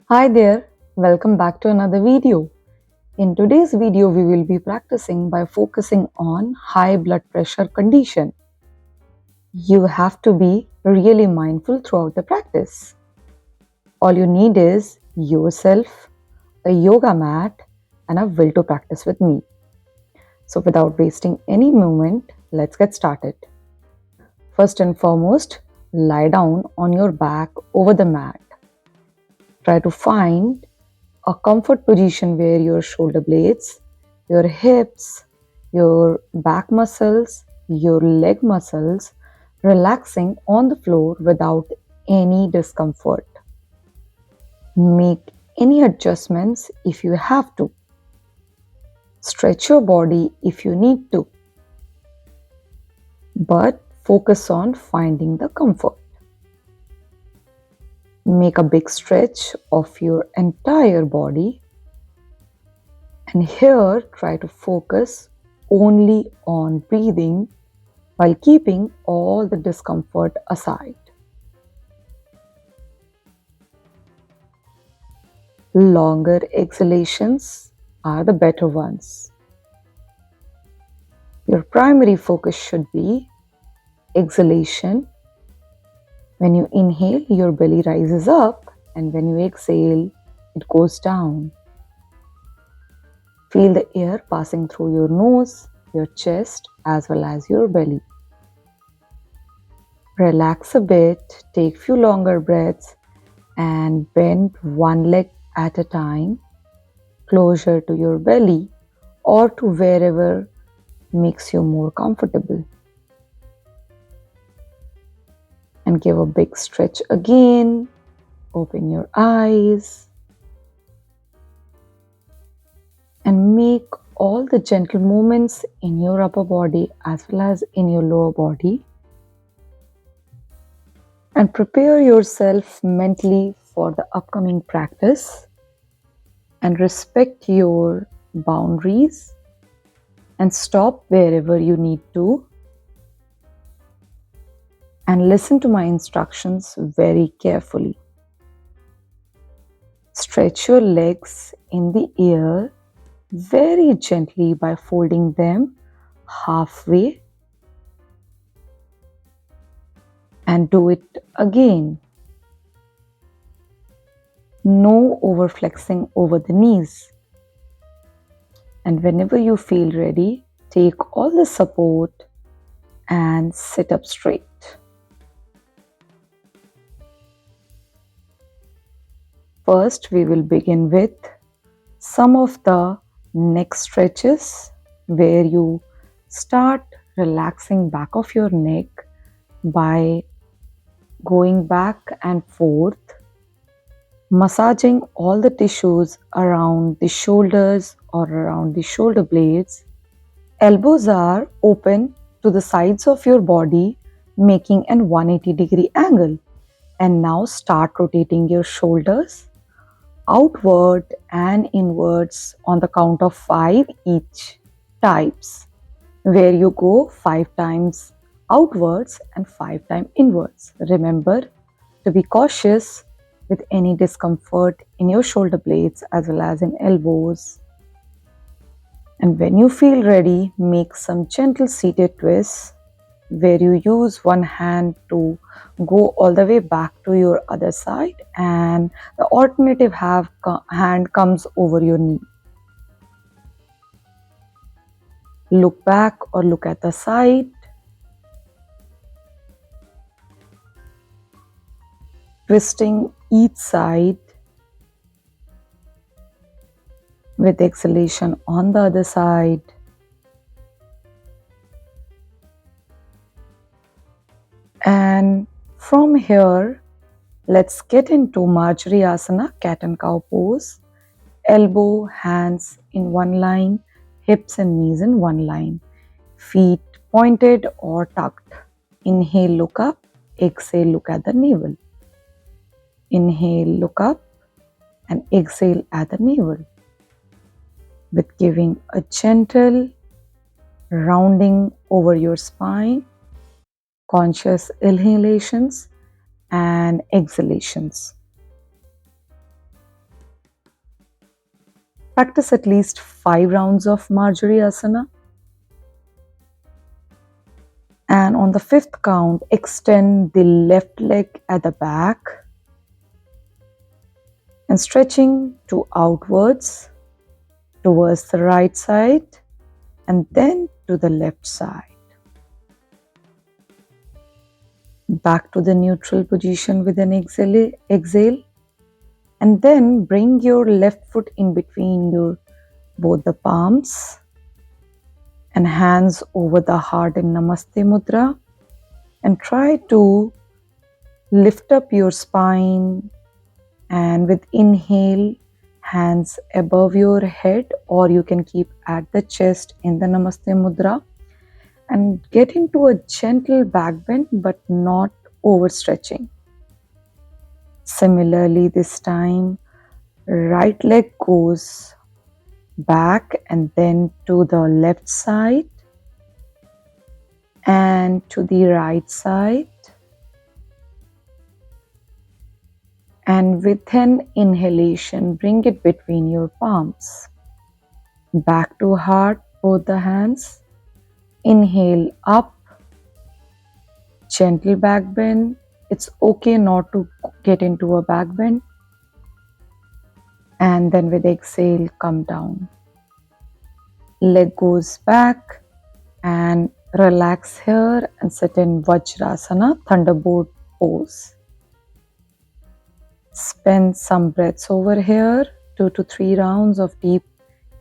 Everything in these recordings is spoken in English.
Hi there, welcome back to another video. In today's video, we will be practicing by focusing on high blood pressure condition. You have to be really mindful throughout the practice. All you need is yourself, a yoga mat, and a will to practice with me. So without wasting any moment, let's get started. First and foremost, lie down on your back over the mat. Try to find a comfort position where your shoulder blades, your hips, your back muscles, your leg muscles relaxing on the floor without any discomfort. Make any adjustments if you have to. Stretch your body if you need to. But focus on finding the comfort. Make a big stretch of your entire body. And here, try to focus only on breathing while keeping all the discomfort aside. Longer exhalations are the better ones. Your primary focus should be exhalation. When you inhale, your belly rises up, and when you exhale, it goes down. Feel the air passing through your nose, your chest, as well as your belly. Relax a bit, take few longer breaths, and bend one leg at a time closer to your belly or to wherever makes you more comfortable. And give a big stretch again. Open your eyes and make all the gentle movements in your upper body as well as in your lower body. And prepare yourself mentally for the upcoming practice and respect your boundaries and stop wherever you need to. And listen to my instructions very carefully. Stretch your legs in the air very gently by folding them halfway. And do it again. No overflexing over the knees. And whenever you feel ready, take all the support and sit up straight. First, we will begin with some of the neck stretches where you start relaxing back of your neck by going back and forth, massaging all the tissues around the shoulders or around the shoulder blades. Elbows are open to the sides of your body, making an 180-degree angle. And now start rotating your shoulders outward and inwards on the count of 5 each types, where you go 5 times outwards and 5 times inwards. Remember to be cautious with any discomfort in your shoulder blades as well as in elbows. And when you feel ready, make some gentle seated twists where you use one hand to go all the way back to your other side and the alternative hand comes over your knee. Look back or look at the side. Twisting each side with exhalation on the other side. And from here, let's get into Marjariasana, cat and cow pose. Elbow, hands in one line, hips and knees in one line. Feet pointed or tucked. Inhale, look up. Exhale, look at the navel. Inhale, look up, and exhale at the navel. With giving a gentle rounding over your spine, conscious inhalations and exhalations. Practice at least 5 rounds of Marjorie Asana. And on the 5th count, extend the left leg at the back and stretching to outwards towards the right side and then to the left side. Back to the neutral position with an exhale, and then bring your left foot in between both the palms and hands over the heart in Namaste Mudra, and try to lift up your spine, and with inhale, hands above your head, or you can keep at the chest in the Namaste Mudra, and get into a gentle back bend but not overstretching. Similarly, this time, right leg goes back and then to the left side and to the right side. And with an inhalation, bring it between your palms. Back to heart, both the hands. Inhale up, gentle back bend. It's okay not to get into a back bend. And then with exhale, come down. Leg goes back and relax here and sit in Vajrasana, Thunderbolt pose. Spend some breaths over here, 2 to 3 rounds of deep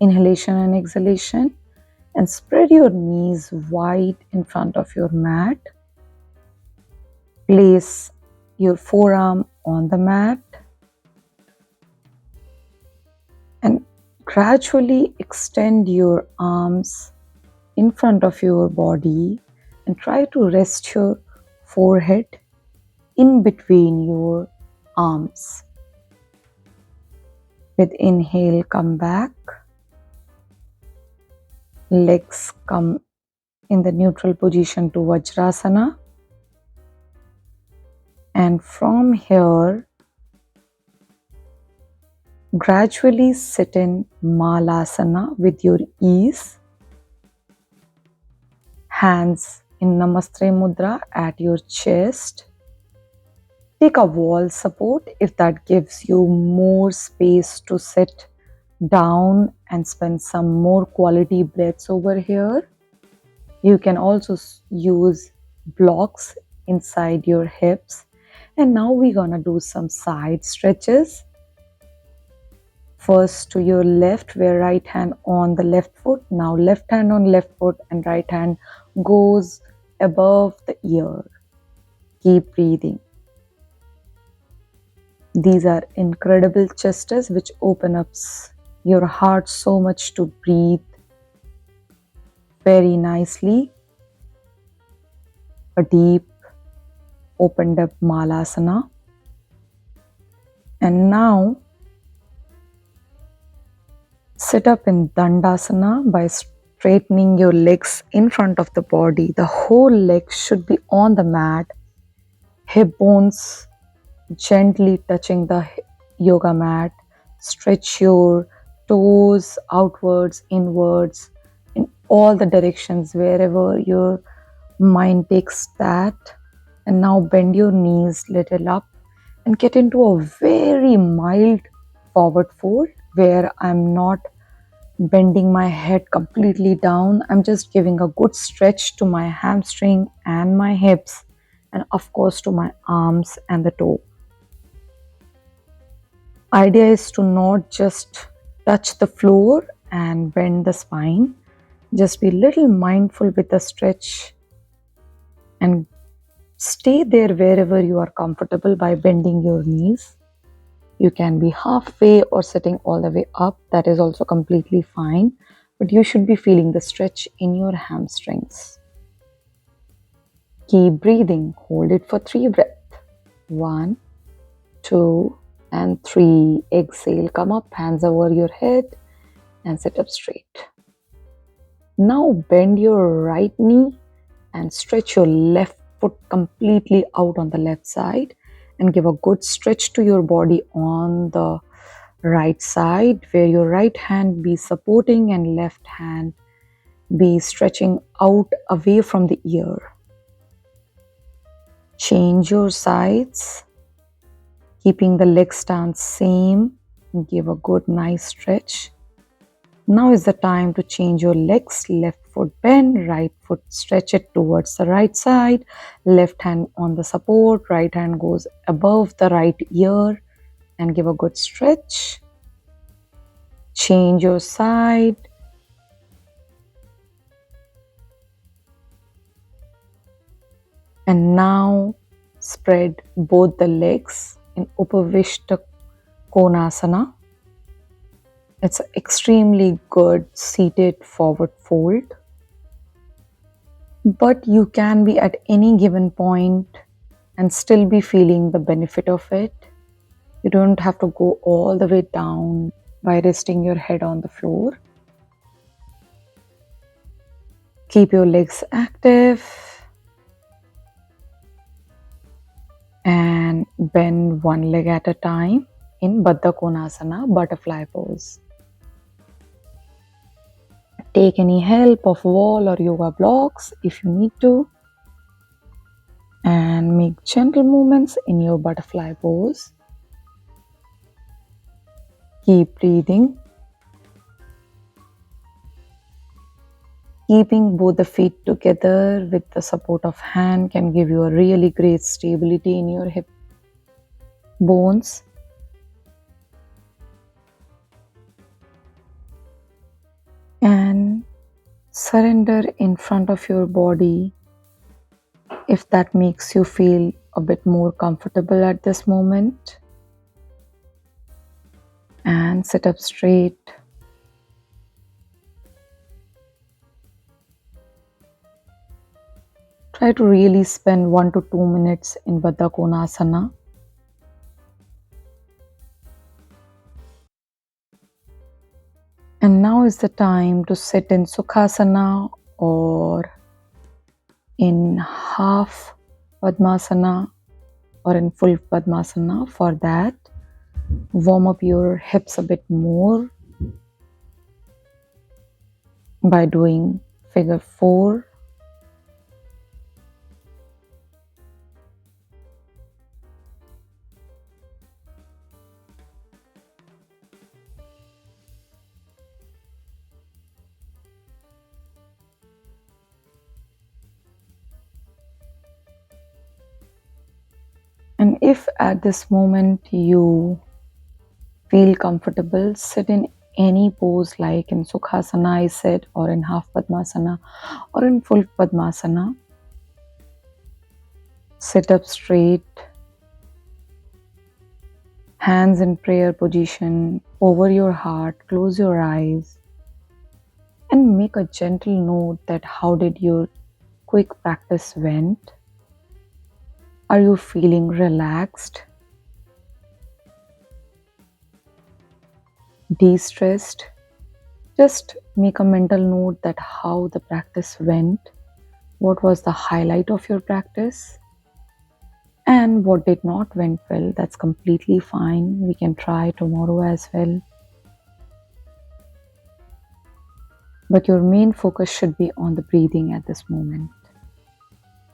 inhalation and exhalation, and spread your knees wide in front of your mat. Place your forearm on the mat and gradually extend your arms in front of your body and try to rest your forehead in between your arms. With inhale, come back. Legs come in the neutral position to Vajrasana. And from here, gradually sit in Malasana with your ease. Hands in Namaste Mudra at your chest. Take a wall support if that gives you more space to sit down and spend some more quality breaths over here. You can also use blocks inside your hips. And now we're gonna do some side stretches. First to your left, where right hand on the left foot. Now left hand on left foot and right hand goes above the ear. Keep breathing. These are incredible gestures which open up your heart so much to breathe very nicely. A deep opened up Malasana. And now sit up in Dandasana by straightening your legs in front of the body. The whole leg should be on the mat. Hip bones gently touching the yoga mat. Stretch your toes outwards, inwards, in all the directions, wherever your mind takes that. And now bend your knees little up and get into a very mild forward fold where I'm not bending my head completely down. I'm just giving a good stretch to my hamstring and my hips, and of course to my arms and the toe. Idea is to not just touch the floor and bend the spine. Just be little mindful with the stretch and stay there wherever you are comfortable by bending your knees. You can be halfway or sitting all the way up. That is also completely fine. But you should be feeling the stretch in your hamstrings. Keep breathing. Hold it for 3 breaths. 1, 2, and 3. Exhale. Come up, hands over your head and sit up straight. Now bend your right knee and stretch your left foot completely out on the left side and give a good stretch to your body on the right side, where your right hand be supporting and left hand be stretching out away from the ear. Change your sides, keeping the leg stance same. Give a good nice stretch. Now is the time to change your legs. Left foot bend, right foot stretch it towards the right side. Left hand on the support, right hand goes above the right ear and give a good stretch. Change your side. And now spread both the legs in Upavishta Konasana. It's an extremely good seated forward fold. But you can be at any given point and still be feeling the benefit of it. You don't have to go all the way down by resting your head on the floor. Keep your legs active and bend one leg at a time in Baddha Konasana, butterfly pose. Take any help of wall or yoga blocks if you need to, and make gentle movements in your butterfly pose. Keep breathing. Keeping both the feet together with the support of hand can give you a really great stability in your hip bones. And surrender in front of your body if that makes you feel a bit more comfortable at this moment. And sit up straight. Try to really spend 1 to 2 minutes in Baddha Konasana. And now is the time to sit in Sukhasana or in half Padmasana or in full Padmasana. For that, warm up your hips a bit more by doing figure 4. And if at this moment you feel comfortable, sit in any pose like in Sukhasana I said, or in half Padmasana or in full Padmasana. Sit up straight, hands in prayer position over your heart, close your eyes and make a gentle note that how did your quick practice went. Are you feeling relaxed, de-stressed? Just make a mental note that how the practice went, what was the highlight of your practice, and what did not went well. That's completely fine. We can try tomorrow as well. But your main focus should be on the breathing at this moment.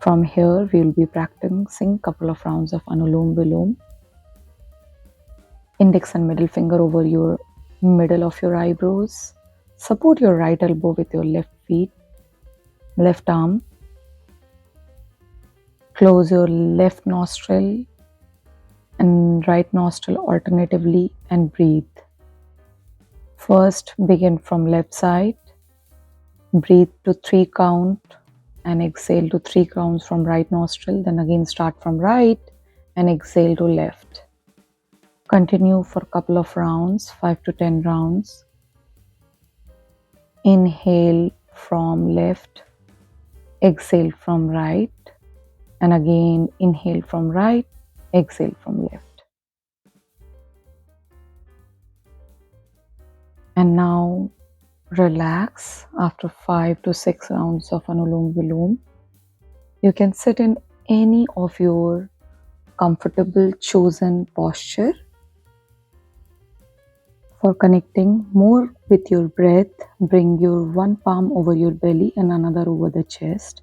From here, we will be practicing a couple of rounds of Anulom Vilom. Index and middle finger over your middle of your eyebrows. Support your right elbow with your left arm. Close your left nostril and right nostril alternatively and breathe. First, begin from left side. Breathe to 3 count and exhale to 3 counts from right nostril. Then again start from right and exhale to left. Continue for a couple of rounds, 5 to 10 rounds. Inhale from left, exhale from right, and again inhale from right, exhale from left. And now relax after 5 to 6 rounds of Anulom Vilom. You can sit in any of your comfortable chosen posture. For connecting more with your breath, bring your one palm over your belly and another over the chest.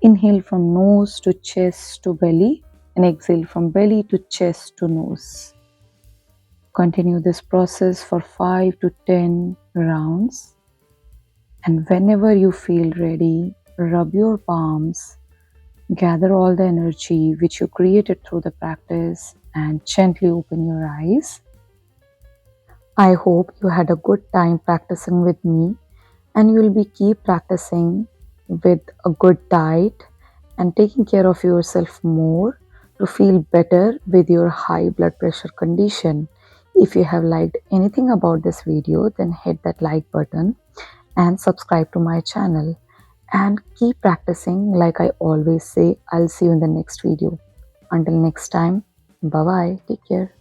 Inhale from nose to chest to belly and exhale from belly to chest to nose. Continue this process for 5 to 10 rounds. And whenever you feel ready, rub your palms, gather all the energy which you created through the practice, and gently open your eyes. I hope you had a good time practicing with me, and you will be keep practicing with a good diet and taking care of yourself more to feel better with your high blood pressure condition. If you have liked anything about this video, then hit that like button and subscribe to my channel, and keep practicing. Like I always say, I'll see you in the next video. Until next time, bye bye, take care.